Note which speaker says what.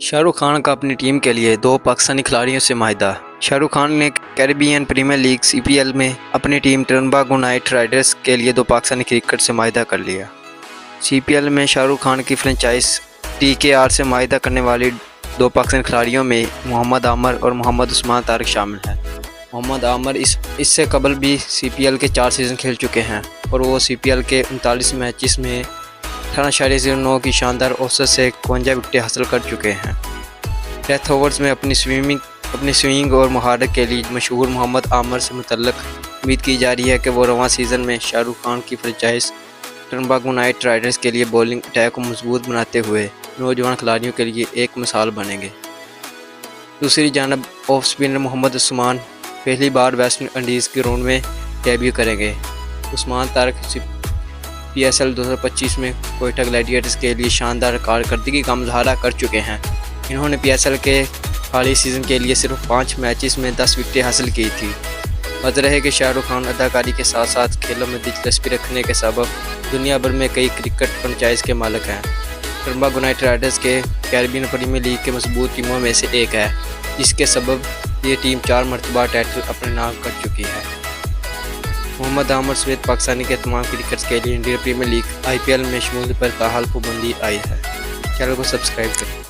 Speaker 1: شاہ رخ خان کا اپنی ٹیم کے لیے 2 پاکستانی کھلاڑیوں سے معاہدہ۔ شاہ رخ خان نے کیریبین پریمیئر لیگ CPL میں اپنی ٹیم ٹرنباگو نائٹ رائڈرز کے لیے 2 پاکستانی کرکٹر سے معاہدہ کر لیا۔ CPL میں شاہ رخ خان کی فرنچائز TKR سے معاہدہ کرنے والی 2 پاکستانی کھلاڑیوں میں محمد عامر اور محمد عثمان طارق شامل ہیں۔ محمد عامر اس سے قبل بھی CPL کے 4 سیزن کھیل چکے ہیں اور وہ CPL کے 39 میچز میں 18.09 کی شاندار اوسط سے 52 وکٹیں حاصل کر چکے ہیں۔ ڈیتھ اوورز میں اپنی سوئنگ اور مہارت کے لیے مشہور محمد عامر سے متعلق امید کی جا رہی ہے کہ وہ رواں سیزن میں شاہ رخ خان کی فرنچائز ٹرنباگو نائٹ رائڈرز کے لیے بولنگ اٹیک کو مضبوط بناتے ہوئے نوجوان کھلاڑیوں کے لیے ایک مثال بنیں گے۔ دوسری جانب آف اسپنر محمد عثمان پہلی بار ویسٹ انڈیز گراؤنڈ میں ڈیبیو کریں گے۔ عثمان طارق PSL 2025 میں کوئٹہ گلیڈیٹرز کے لیے شاندار کارکردگی کا مظاہرہ کر چکے ہیں۔ انہوں نے PSL کے حالیہ سیزن کے لیے صرف 5 میچز میں 10 وکٹیں حاصل کی تھی۔ واضح ہے کہ شاہ رخ خان اداکاری کے ساتھ ساتھ کھیلوں میں دلچسپی رکھنے کے سبب دنیا بھر میں کئی کرکٹ فرنچائز کے مالک ہیں۔ ٹرنباگو نائٹ رائڈرز کے کیریبین پریمیئر لیگ کے مضبوط ٹیموں میں سے ایک ہے، جس کے سبب یہ ٹیم 4 مرتبہ ٹائٹل اپنے نام کر چکی ہے۔ محمد عامر سمیت پاکستانی کے تمام کرکٹرز کے لیے انڈین پریمیئر لیگ IPL میں شمولیت پر تاحال پابندی عائد ہے۔ چینل کو سبسکرائب کریں۔